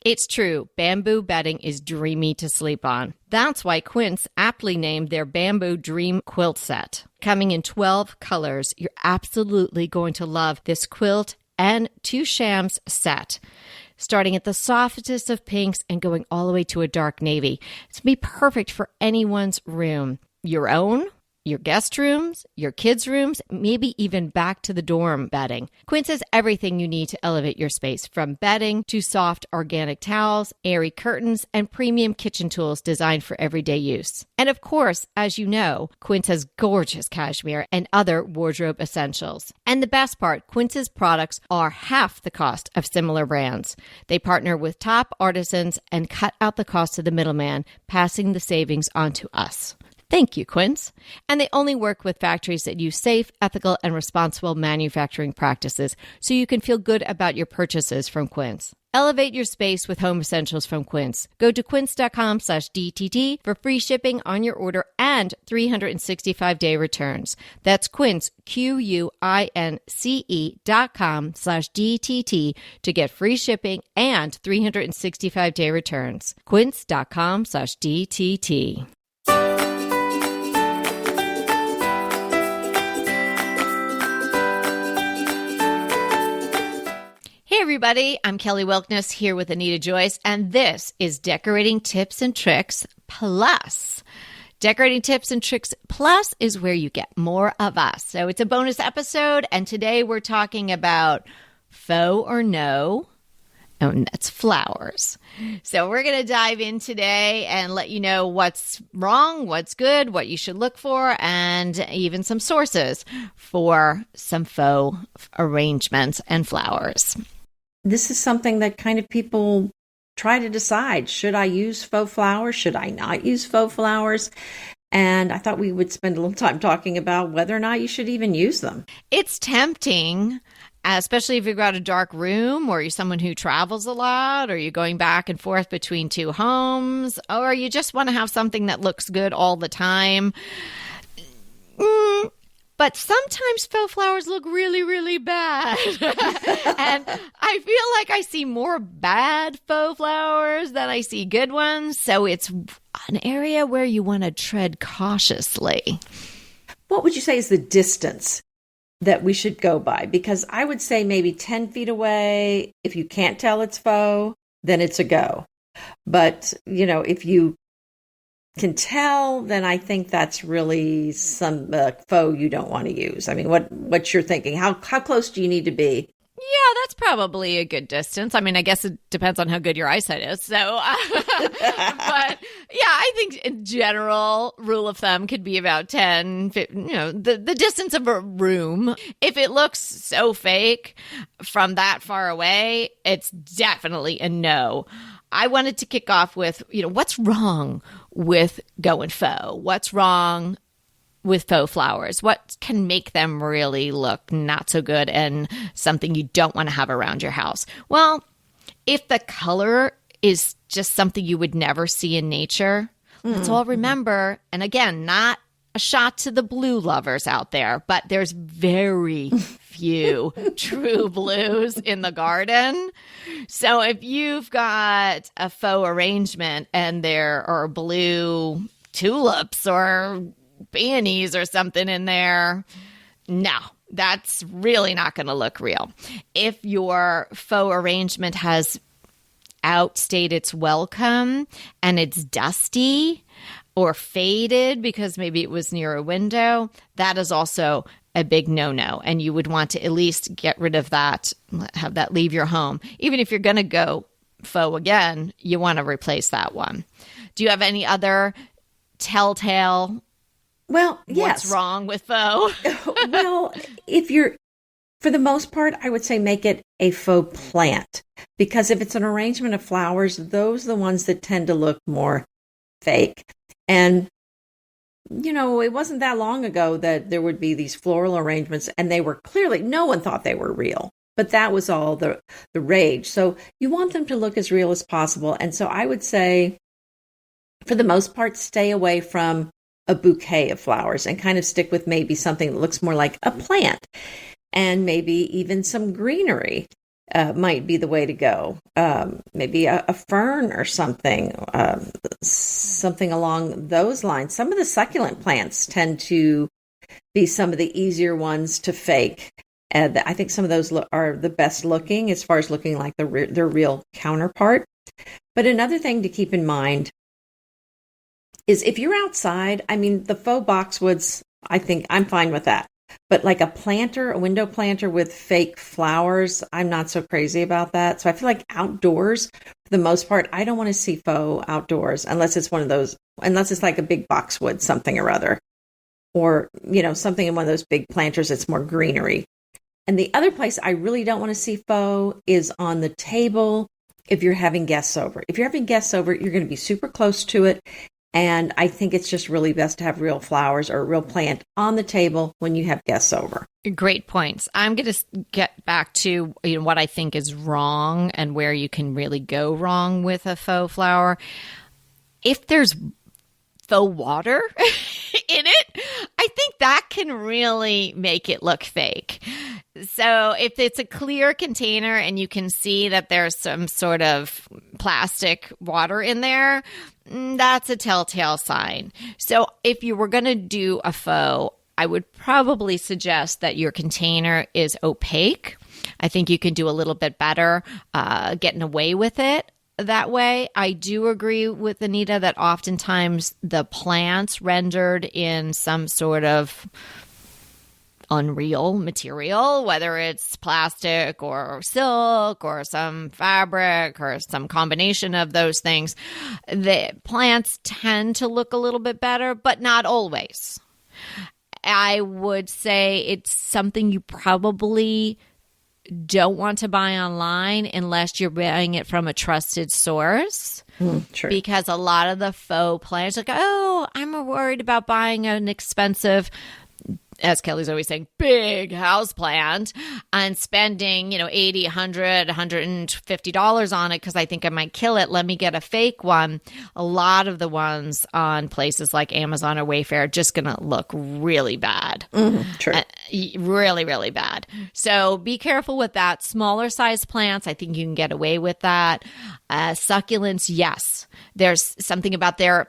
It's true, bamboo bedding is dreamy to sleep on. That's why Quince aptly named their Bamboo Dream Quilt Set. Coming in 12 colors, you're absolutely going to love this quilt and 2 shams set. Starting at the softest of pinks and going all the way to a dark navy. It's going to be perfect for anyone's room. Your own, your guest rooms, your kids' rooms, maybe even back to the dorm bedding. Quince has everything you need to elevate your space, from bedding to soft organic towels, airy curtains, and premium kitchen tools designed for everyday use. And of course, as you know, Quince has gorgeous cashmere and other wardrobe essentials. And the best part, Quince's products are half the cost of similar brands. They partner with top artisans and cut out the cost of the middleman, passing the savings on to us. Thank you, Quince. And they only work with factories that use safe, ethical, and responsible manufacturing practices, so you can feel good about your purchases from Quince. Elevate your space with home essentials from Quince. Go to quince.com/DTT for free shipping on your order and 365-day returns. That's Quince, QUINCE.com/DTT to get free shipping and 365-day returns. Quince.com/DTT. Hey everybody, I'm Kelly Wilkness here with Anita Joyce, and this is Decorating Tips and Tricks Plus. Decorating Tips and Tricks Plus is where you get more of us. So it's a bonus episode, and today we're talking about faux or no, and that's flowers. So we're going to dive in today and let you know what's wrong, what's good, what you should look for, and even some sources for some faux arrangements and flowers. This is something that kind of people try to decide. Should I use faux flowers? Should I not use faux flowers? And I thought we would spend a little time talking about whether or not you should even use them. It's tempting, especially if you've got a dark room, or you're someone who travels a lot, or you're going back and forth between 2 homes, or you just want to have something that looks good all the time. But sometimes faux flowers look really, really bad. And I feel like I see more bad faux flowers than I see good ones. So it's an area where you want to tread cautiously. What would you say is the distance that we should go by? Because I would say maybe 10 feet away. If you can't tell it's faux, then it's a go. But, if you can tell, then I think that's really some faux you don't want to use. I mean, what's your thinking? How close do you need to be? Yeah, that's probably a good distance. I mean, I guess it depends on how good your eyesight is. So, but yeah, I think in general, rule of thumb could be about 10, the distance of a room. If it looks so fake from that far away, it's definitely a no. I wanted to kick off with, what's wrong with going faux? What's wrong with faux flowers? What can make them really look not so good and something you don't want to have around your house? Well, if the color is just something you would never see in nature, let's all remember, and again, not a shot to the blue lovers out there, but there's very few true blues in the garden. So if you've got a faux arrangement and there are blue tulips or peonies or something in there, no, that's really not going to look real. If your faux arrangement has outstayed its welcome and it's dusty or faded because maybe it was near a window, that is also a big no-no. And you would want to at least get rid of that, have that leave your home. Even if you're going to go faux again, you want to replace that one. Do you have any other telltale? Well, yes. What's wrong with faux? Well, for the most part, I would say make it a faux plant. Because if it's an arrangement of flowers, those are the ones that tend to look more fake. And, it wasn't that long ago that there would be these floral arrangements, and they were clearly, no one thought they were real. But that was all the rage. So you want them to look as real as possible. And so I would say, for the most part, stay away from a bouquet of flowers and kind of stick with maybe something that looks more like a plant and maybe even some greenery. might be the way to go. Maybe a fern or something, something along those lines. Some of the succulent plants tend to be some of the easier ones to fake. I think some of those are the best looking as far as looking like their real counterpart. But another thing to keep in mind is if you're outside, I mean, the faux boxwoods, I think I'm fine with that. But like a window planter with fake flowers, I'm not so crazy about that. So I feel like outdoors, for the most part, I don't want to see faux outdoors unless it's like a big boxwood, something or other. Or, something in one of those big planters that's more greenery. And the other place I really don't want to see faux is on the table if you're having guests over. If you're having guests over, you're going to be super close to it. And I think it's just really best to have real flowers or a real plant on the table when you have guests over. Great points. I'm going to get back to what I think is wrong and where you can really go wrong with a faux flower. If there's faux water in it, I think that can really make it look fake. So if it's a clear container and you can see that there's some sort of plastic water in there, that's a telltale sign. So if you were going to do a faux, I would probably suggest that your container is opaque. I think you can do a little bit better getting away with it that way. I do agree with Anita that oftentimes the plants rendered in some sort of unreal material, whether it's plastic or silk or some fabric or some combination of those things, the plants tend to look a little bit better, but not always. I would say it's something you probably don't want to buy online unless you're buying it from a trusted source. True. Because a lot of the faux plants like, oh, I'm worried about buying an expensive, as Kelly's always saying, big house plant and spending, $80, $100, $150 on it because I think I might kill it. Let me get a fake one. A lot of the ones on places like Amazon or Wayfair are just going to look really bad. True. Really, really bad. So be careful with that. Smaller size plants, I think you can get away with that. Succulents, yes. There's something about their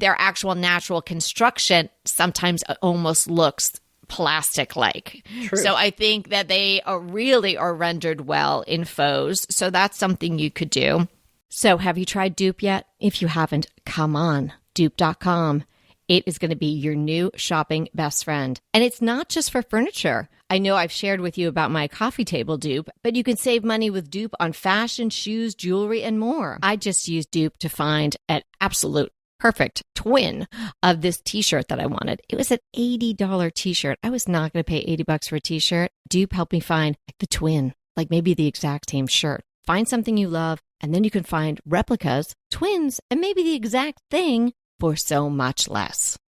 actual natural construction sometimes almost looks plastic-like. True. So I think that they are rendered well in faux. So that's something you could do. So have you tried dupe yet? If you haven't, come on, dupe.com. It is going to be your new shopping best friend. And it's not just for furniture. I know I've shared with you about my coffee table dupe, but you can save money with dupe on fashion, shoes, jewelry, and more. I just used dupe to find an absolute perfect twin of this t-shirt that I wanted. It was an $80 t-shirt. I was not going to pay $80 for a t-shirt. Dupe helped me find the twin, like maybe the exact same shirt. Find something you love, and then you can find replicas, twins, and maybe the exact thing for so much less.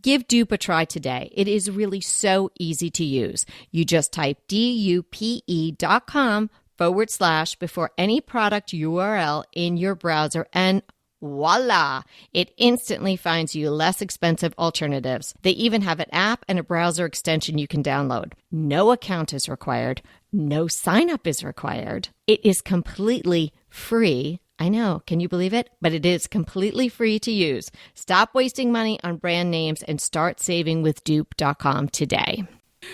Give Dupe a try today. It is really so easy to use. You just type dupe.com / before any product URL in your browser and voila! It instantly finds you less expensive alternatives. They even have an app and a browser extension you can download. No account is required. No sign up is required. It is completely free. I know, can you believe it? But it is completely free to use. Stop wasting money on brand names and start saving with dupe.com today.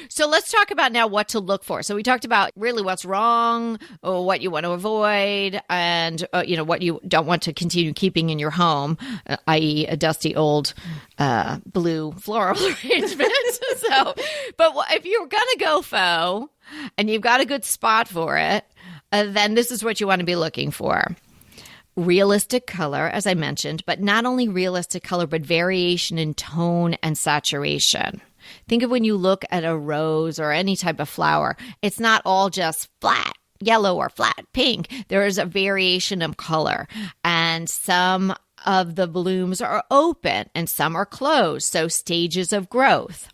So let's talk about now what to look for. So we talked about really what's wrong, or what you want to avoid, and what you don't want to continue keeping in your home, i.e. a dusty old blue floral arrangement. But if you're going to go faux and you've got a good spot for it, then this is what you want to be looking for. Realistic color, as I mentioned, but not only realistic color, but variation in tone and saturation. Think of when you look at a rose or any type of flower, it's not all just flat yellow or flat pink. There is a variation of color, and some of the blooms are open and some are closed, so stages of growth.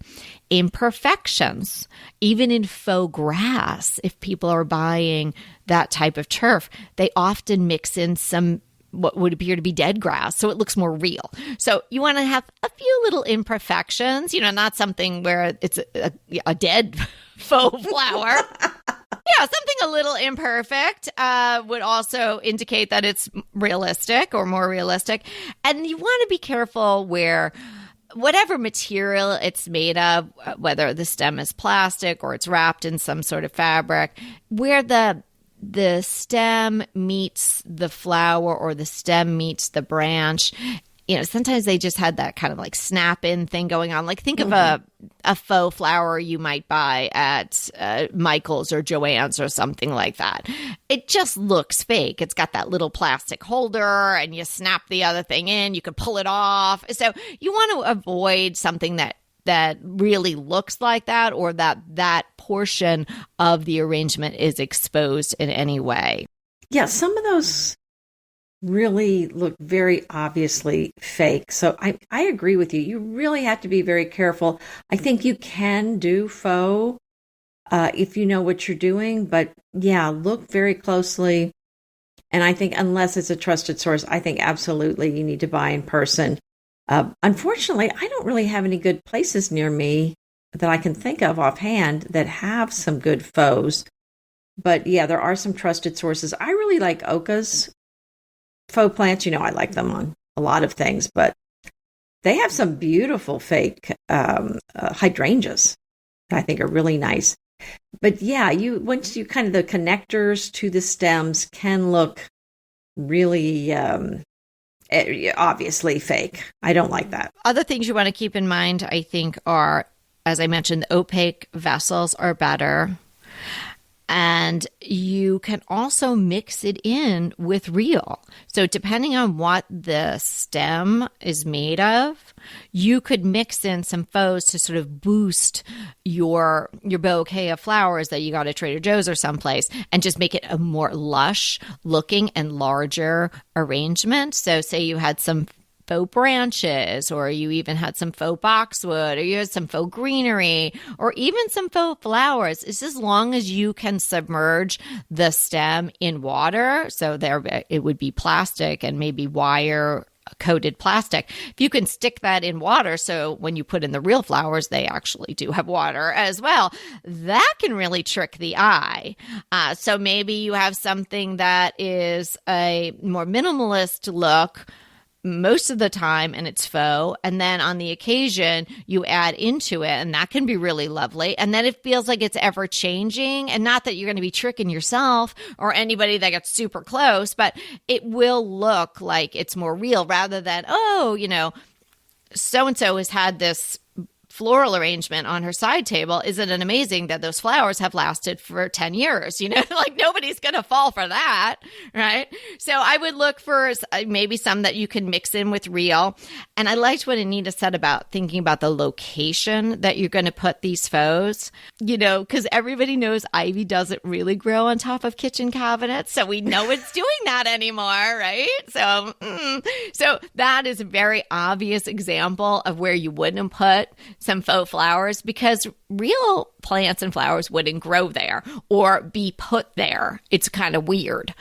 Imperfections, even in faux grass, if people are buying that type of turf, they often mix in some what would appear to be dead grass, so it looks more real. So you want to have a few little imperfections, not something where it's a dead faux flower. Yeah, something a little imperfect would also indicate that it's realistic or more realistic. And you want to be careful where whatever material it's made of, whether the stem is plastic or it's wrapped in some sort of fabric, where the stem meets the flower or the stem meets the branch. Sometimes they just had that kind of like snap in thing going on. Like think of a faux flower you might buy at Michael's or Joann's or something like that. It just looks fake. It's got that little plastic holder and you snap the other thing in, you can pull it off. So you want to avoid something that really looks like that, or that portion of the arrangement is exposed in any way. Yeah, some of those really look very obviously fake. So I agree with you. You really have to be very careful. I think you can do faux if you know what you're doing, but yeah, look very closely. And I think unless it's a trusted source, I think absolutely you need to buy in person. Unfortunately, I don't really have any good places near me that I can think of offhand that have some good faux. But yeah, there are some trusted sources. I really like Oka's faux plants. I like them on a lot of things, but they have some beautiful fake hydrangeas that I think are really nice. But yeah, once you kind of the connectors to the stems can look really obviously fake. I don't like that. Other things you want to keep in mind, I think, are, as I mentioned, the opaque vessels are better. And you can also mix it in with real. So depending on what the stem is made of, you could mix in some faux to sort of boost your bouquet of flowers that you got at Trader Joe's or someplace, and just make it a more lush looking and larger arrangement. So say you had some faux branches, or you even had some faux boxwood, or you had some faux greenery, or even some faux flowers. It's as long as you can submerge the stem in water. So there, it would be plastic and maybe wire coated plastic. If you can stick that in water, so when you put in the real flowers, they actually do have water as well, that can really trick the eye. So maybe you have something that is a more minimalist look most of the time, and it's faux, and then on the occasion you add into it, and that can be really lovely. And then it feels like it's ever changing, and not that you're going to be tricking yourself or anybody that gets super close, but it will look like it's more real, rather than, so-and-so has had this floral arrangement on her side table. Isn't it amazing that those flowers have lasted for 10 years? Like nobody's going to fall for that, right? So I would look for maybe some that you can mix in with real. And I liked what Anita said about thinking about the location that you're going to put these faux, because everybody knows ivy doesn't really grow on top of kitchen cabinets. So we know it's doing that anymore, right? So that is a very obvious example of where you wouldn't put some faux flowers, because real plants and flowers wouldn't grow there or be put there. It's kind of weird.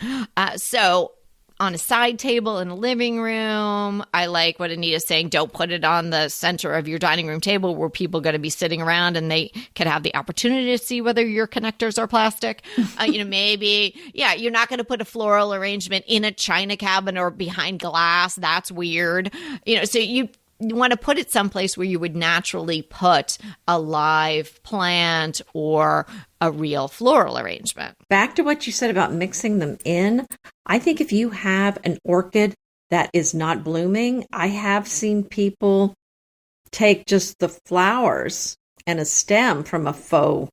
So on a side table in a living room, I like what Anita's saying. Don't put it on the center of your dining room table where people are going to be sitting around and they could have the opportunity to see whether your connectors are plastic. Maybe, you're not going to put a floral arrangement in a china cabinet or behind glass. That's weird. So you want to put it someplace where you would naturally put a live plant or a real floral arrangement. Back to what you said about mixing them in, I think if you have an orchid that is not blooming, I have seen people take just the flowers and a stem from a faux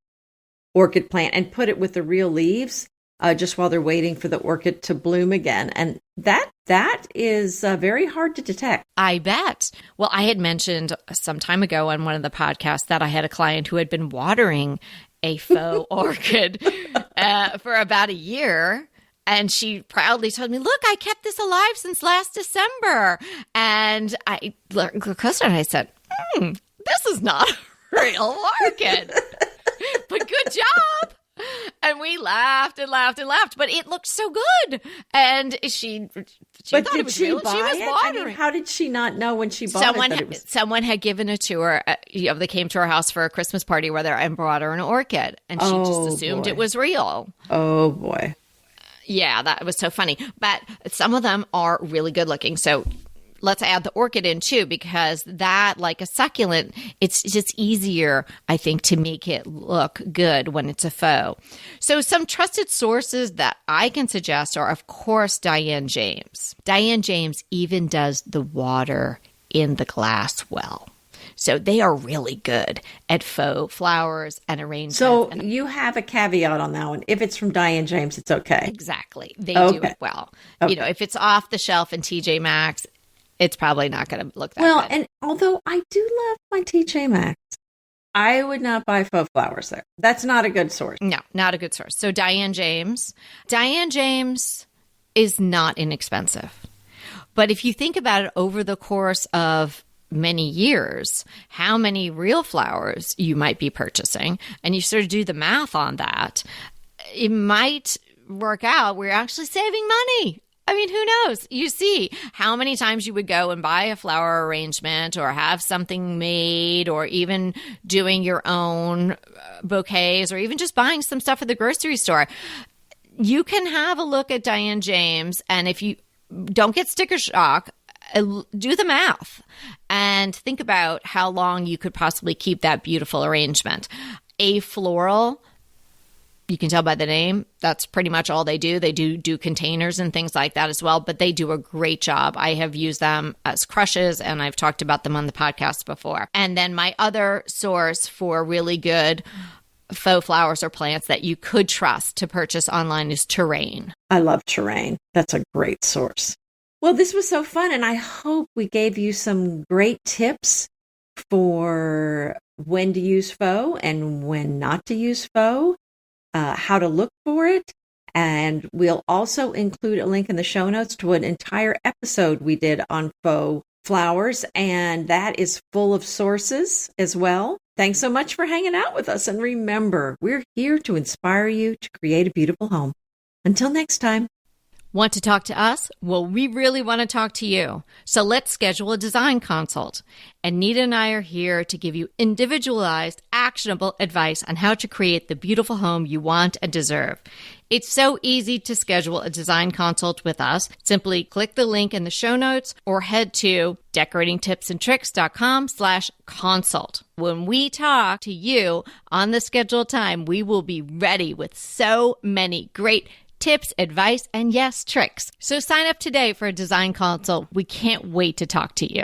orchid plant and put it with the real leaves just while they're waiting for the orchid to bloom again. And that is very hard to detect. I bet. Well, I had mentioned some time ago on one of the podcasts that I had a client who had been watering a faux orchid for about a year. And she proudly told me, look, I kept this alive since last December. And I looked closer and I said, this is not a real orchid. But good job. And we laughed and laughed and laughed, but it looked so good. And she But thought it did was she real. buy She was it? watering. I mean, how did she not know when she bought it that it was? Someone had given a tour. They came to our house for a Christmas party and brought her an orchid, and she just assumed it was real. Oh boy! Yeah, that was so funny. But some of them are really good looking. So let's add the orchid in too, because that, like a succulent, it's just easier, I think, to make it look good when it's a faux. So some trusted sources that I can suggest are, of course, Diane James. Diane James even does the water in the glass well. So they are really good at faux flowers and arrangements. So you have a caveat on that one. If it's from Diane James, it's okay. Exactly. They do it well. Okay. You know, if it's off the shelf in TJ Maxx, it's probably not going to look that well. good. And although I do love my TJ Maxx, I would not buy faux flowers there. That's not a good source. No, not a good source. So Diane James is not inexpensive. But if you think about it over the course of many years, how many real flowers you might be purchasing, and you sort of do the math on that, it might work out where you're actually saving money. I mean, who knows? You see how many times you would go and buy a flower arrangement or have something made, or even doing your own bouquets, or even just buying some stuff at the grocery store. You can have a look at Diane James, and if you don't get sticker shock, do the math and think about how long you could possibly keep that beautiful arrangement. A floral, you can tell by the name, that's pretty much all they do. They do containers and things like that as well, but they do a great job. I have used them as crushes, and I've talked about them on the podcast before. And then my other source for really good faux flowers or plants that you could trust to purchase online is Terrain. I love Terrain. That's a great source. Well, this was so fun, and I hope we gave you some great tips for when to use faux and when not to use faux, how to look for it. And we'll also include a link in the show notes to an entire episode we did on faux flowers, and that is full of sources as well. Thanks so much for hanging out with us. And remember, we're here to inspire you to create a beautiful home. Until next time. Want to talk to us? Well, we really want to talk to you. So let's schedule a design consult. Anita and I are here to give you individualized, actionable advice on how to create the beautiful home you want and deserve. It's so easy to schedule a design consult with us. Simply click the link in the show notes or head to decoratingtipsandtricks.com/consult. When we talk to you on the scheduled time, we will be ready with so many great tips, advice, and yes, tricks. So sign up today for a design consult. We can't wait to talk to you.